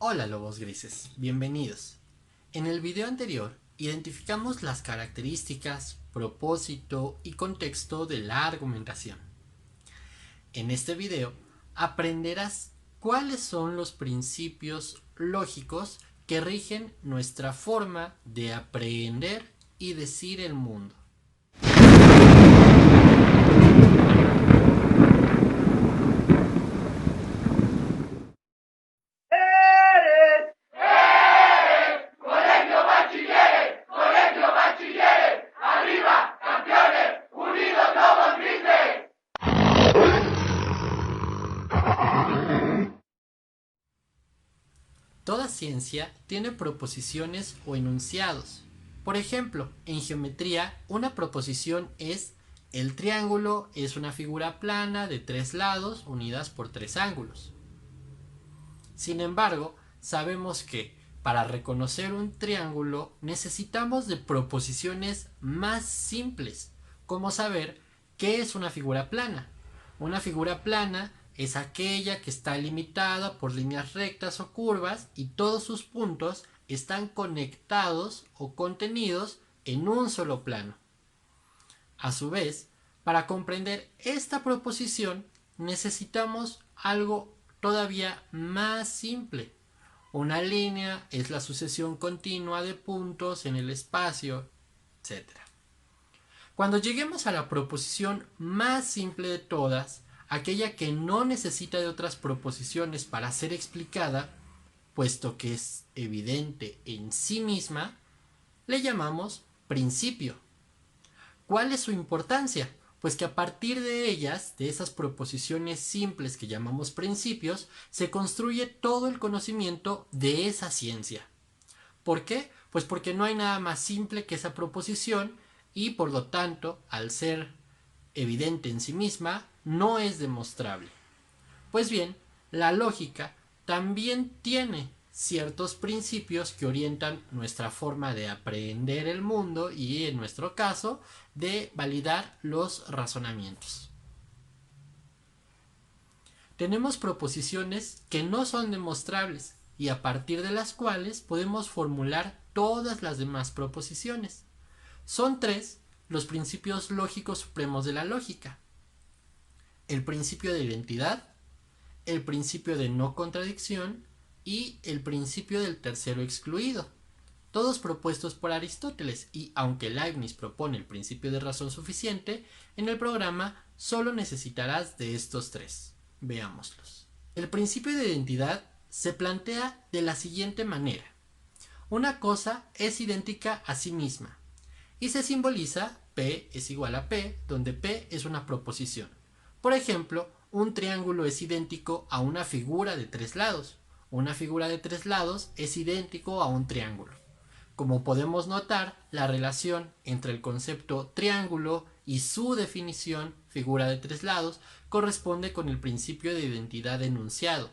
Hola lobos grises, bienvenidos. En el video anterior identificamos las características, propósito y contexto de la argumentación. En este video aprenderás cuáles son los principios lógicos que rigen nuestra forma de aprender y decir el mundo. Toda ciencia tiene proposiciones o enunciados. Por ejemplo, en geometría, una proposición es: el triángulo es una figura plana de tres lados unidas por tres ángulos. Sin embargo, sabemos que para reconocer un triángulo necesitamos de proposiciones más simples, como saber qué es una figura plana. Una figura plana es aquella que está limitada por líneas rectas o curvas y todos sus puntos están conectados o contenidos en un solo plano. A su vez, para comprender esta proposición necesitamos algo todavía más simple. Una línea es la sucesión continua de puntos en el espacio, etc. Cuando lleguemos a la proposición más simple de todas, aquella que no necesita de otras proposiciones para ser explicada, puesto que es evidente en sí misma, le llamamos principio. ¿Cuál es su importancia? Pues que a partir de ellas, de esas proposiciones simples que llamamos principios, se construye todo el conocimiento de esa ciencia. ¿Por qué? Pues porque no hay nada más simple que esa proposición y por lo tanto, al ser evidente en sí misma, no es demostrable. Pues bien, la lógica también tiene ciertos principios que orientan nuestra forma de aprender el mundo y, en nuestro caso, de validar los razonamientos. Tenemos proposiciones que no son demostrables y a partir de las cuales podemos formular todas las demás proposiciones. Son tres los principios lógicos supremos de la lógica: el principio de identidad, el principio de no contradicción y el principio del tercero excluido, todos propuestos por Aristóteles, y aunque Leibniz propone el principio de razón suficiente, en el programa solo necesitarás de estos tres. Veámoslos. El principio de identidad se plantea de la siguiente manera: una cosa es idéntica a sí misma y se simboliza P es igual a P, donde P es una proposición. Por ejemplo, un triángulo es idéntico a una figura de tres lados. Una figura de tres lados es idéntico a un triángulo. Como podemos notar, la relación entre el concepto triángulo y su definición, figura de tres lados, corresponde con el principio de identidad enunciado.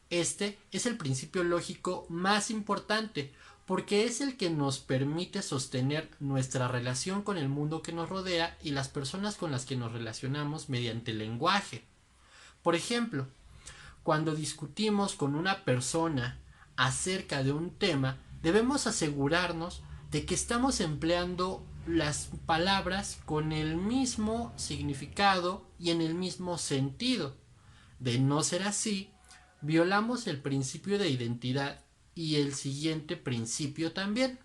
Este es el principio lógico más importante porque es el que nos permite sostener nuestra relación con el mundo que nos rodea y las personas con las que nos relacionamos mediante el lenguaje. Por ejemplo, cuando discutimos con una persona acerca de un tema, debemos asegurarnos de que estamos empleando las palabras con el mismo significado y en el mismo sentido. De no ser así, violamos el principio de identidad y el siguiente principio también: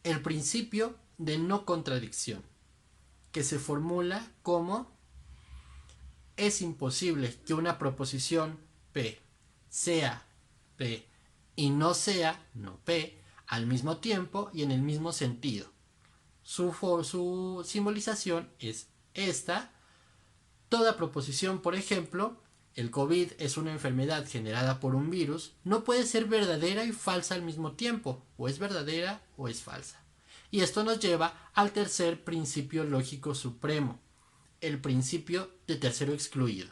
el principio de no contradicción, que se formula como: es imposible que una proposición P sea P y no sea no P al mismo tiempo y en el mismo sentido. Su simbolización es esta. Toda proposición, por ejemplo, el COVID es una enfermedad generada por un virus, no puede ser verdadera y falsa al mismo tiempo, o es verdadera o es falsa. Y esto nos lleva al tercer principio lógico supremo, el principio de tercero excluido,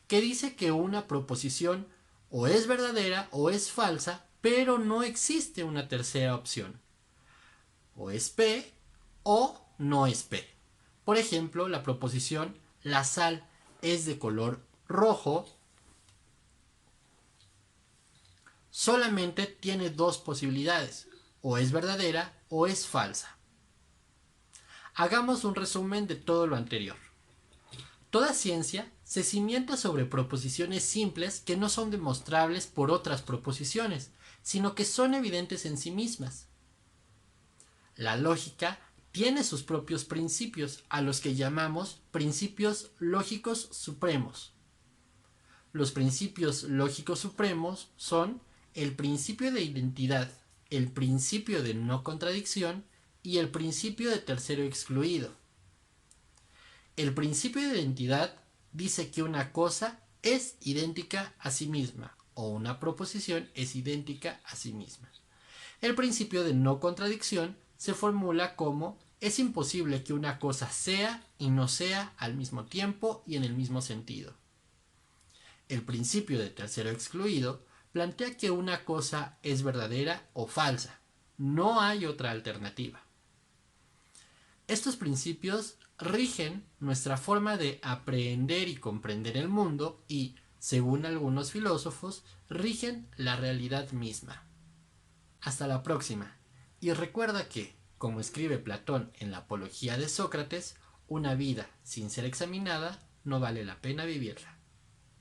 que dice que una proposición o es verdadera o es falsa, pero no existe una tercera opción. O es P o no es P. Por ejemplo, la proposición: la sal es de color rojo solamente tiene dos posibilidades, o es verdadera o es falsa. Hagamos un resumen de todo lo anterior. Toda ciencia se cimienta sobre proposiciones simples que no son demostrables por otras proposiciones, sino que son evidentes en sí mismas. La lógica tiene sus propios principios, a los que llamamos principios lógicos supremos. Los principios lógicos supremos son el principio de identidad, el principio de no contradicción y el principio de tercero excluido. El principio de identidad dice que una cosa es idéntica a sí misma o una proposición es idéntica a sí misma. El principio de no contradicción se formula como es imposible que una cosa sea y no sea al mismo tiempo y en el mismo sentido. El principio de tercero excluido plantea que una cosa es verdadera o falsa. No hay otra alternativa. Estos principios rigen nuestra forma de aprehender y comprender el mundo y, según algunos filósofos, rigen la realidad misma. Hasta la próxima. Y recuerda que, como escribe Platón en la Apología de Sócrates, una vida sin ser examinada no vale la pena vivirla.